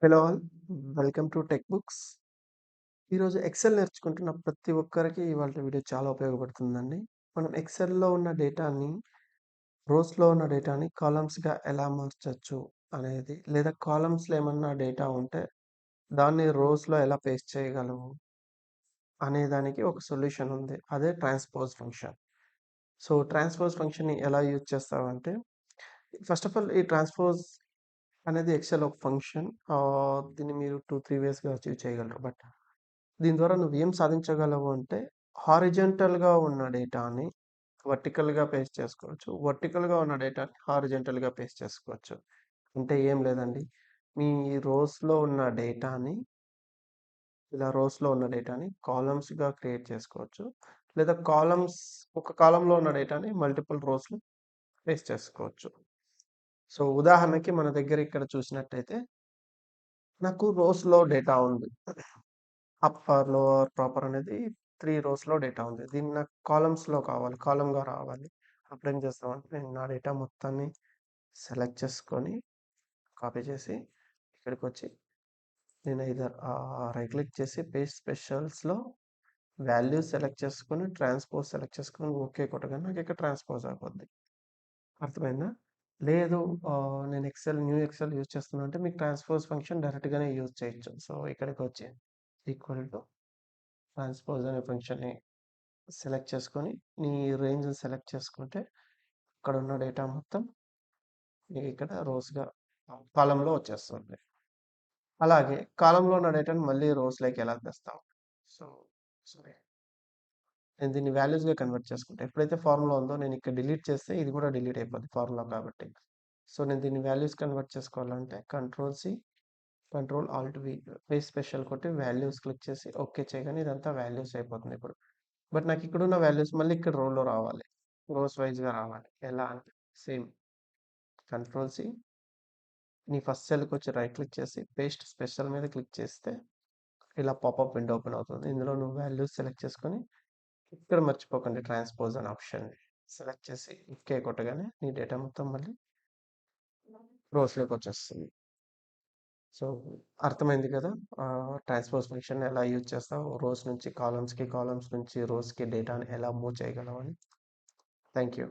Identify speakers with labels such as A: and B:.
A: Hello all. Welcome to tech books. ఈరోజు XL నేర్చుకుంటున్న ప్రతి ఒక్కరికి ఇవాల్టి వీడియో చాలా ఉపయోగపడుతుందండి. మనం ఎక్సెల్‌లో ఉన్న డేటాని, రోస్‌లో ఉన్న డేటాని కాలమ్స్‌గా ఎలా మార్చొచ్చు అనేది, లేదా కాలమ్స్‌లో ఏమన్నా డేటా ఉంటే దాన్ని రోస్‌లో ఎలా పేస్ట్ చేయగలము అనే దానికి ఒక సొల్యూషన్ ఉంది. అదే ట్రాన్స్‌పోజ్ ఫంక్షన్. సో, ట్రాన్స్‌పోజ్ ఫంక్షన్‌ని ఎలా యూజ్ చేస్తామంటే, ఫస్ట్ ఆఫ్ ఆల్ ఈ ట్రాన్స్‌పోజ్ అనేది ఎక్సెల్ ఒక ఫంక్షన్. దీన్ని మీరు 2, 3 వేస్‌గా అచీవ్ చేయగలరు. బట్ దీని ద్వారా నువ్వేం సాధించగలవు అంటే, హారిజాంటల్‌గా ఉన్న డేటాని వర్టికల్‌గా పేస్ట్ చేసుకోవచ్చు. వర్టికల్‌గా ఉన్న డేటాని హారిజాంటల్‌గా పేస్ట్ చేసుకోవచ్చు. అంటే ఏం లేదండి. మీ రోస్‌లో ఉన్న డేటాని రోస్‌లో ఉన్న డేటాని కాలమ్స్‌గా క్రియేట్ చేసుకోవచ్చు. లేదా ఒక కాలమ్‌లో ఉన్న డేటాని మల్టిపుల్ రోస్‌లో పేస్ట్ చేసుకోవచ్చు. సో, ఉదాహరణకి మన దగ్గర ఇక్కడ చూసినట్టయితే నాకు రోస్‌లో డేటా ఉంది. అప్పర్, లోవర్, ప్రాపర్ అనేది 3 రోస్‌లో డేటా ఉంది. దీన్ని నాకు కాలమ్స్‌లో కావాలి. కాలమ్‌గా రావాలి. అప్పుడేం చేస్తామంటే, నేను నా డేటా మొత్తాన్ని సెలెక్ట్ చేసుకొని, కాపీ చేసి, ఇక్కడికొచ్చి నేను రైట్ క్లిక్ చేసి పేస్ట్ స్పెషల్స్‌లో వాల్యూస్ సెలెక్ట్ చేసుకొని, ట్రాన్స్‌పోజ్ సెలెక్ట్ చేసుకొని, ఓకే కొట్టగానే నాకిక్కడ ట్రాన్స్‌పోజ్ అయిపోద్ది. అర్థమైందా? లేదు, నేను న్యూ ఎక్సెల్ యూజ్ చేస్తున్నా అంటే మీకు ట్రాన్స్‌పోజ్ ఫంక్షన్ డైరెక్ట్‌గానే యూజ్ చేయొచ్చు. సో, ఇక్కడికొచ్చి ఈక్వల్ టు ట్రాన్స్‌పోజ్ అనే ఫంక్షన్‌ని సెలెక్ట్ చేసుకొని, నీ రేంజ్‌ని సెలెక్ట్ చేసుకుంటే, అక్కడున్న డేటా మొత్తం మీకిక్కడ రోస్‌గా కాలమ్‌లో వచ్చేస్తుంది. అలాగే కాలమ్‌లో ఉన్న డేటాని మళ్ళీ రోస్‌లోకి ఎలా తెస్తాం? So, sorry. నేను దీన్ని వాల్యూస్‌గా కన్వర్ట్ చేసుకుంటా. ఎప్పుడైతే ఫార్ములా ఉందో నేను ఇక్కడ డిలీట్ చేస్తే ఇది కూడా డిలీట్ అయిపోద్ది ఫార్ములా కాబట్టి. సో, నేను దీన్ని వాల్యూస్ కన్వర్ట్ చేసుకోవాలంటే కంట్రోల్-సి, కంట్రోల్-ఆల్ట్-వి, పేస్ట్ స్పెషల్ కొట్టి వాల్యూస్ క్లిక్ చేసి ఓకే చేయగానే ఇదంతా వాల్యూస్ అయిపోతుంది ఇప్పుడు. బట్ నాకు ఇక్కడున్న వాల్యూస్ మళ్ళీ ఇక్కడ రోలో రావాలి. రోస్ వైస్‌గా రావాలి. ఎలా అంటే సేమ్ కంట్రోల్-సి, నీ ఫస్ట్ సెల్‌కొచ్చి రైట్ క్లిక్ చేసి పేస్ట్ స్పెషల్ మీద క్లిక్ చేస్తే ఇలా పాపప్ విండో ఓపెన్ అవుతుంది. ఇందులో నువ్వు వాల్యూస్ సెలెక్ట్ చేసుకొని, ఇక్కడ మర్చిపోకండి ట్రాన్స్‌పోజ్ అనే ఆప్షన్‌ని సెలెక్ట్ చేసి ఓకే కొట్టగానే నీ డేటా మొత్తం మళ్ళీ రోస్‌లోకి వచ్చేస్తుంది. సో, అర్థమైంది కదా! ట్రాన్స్‌పోజ్ ఫంక్షన్ ఎలా యూజ్ చేస్తావు? రోస్ నుంచి కాలమ్స్‌కి, కాలమ్స్ నుంచి రోస్‌కి డేటాని ఎలా మూవ్ చేయగలవని. Thank you.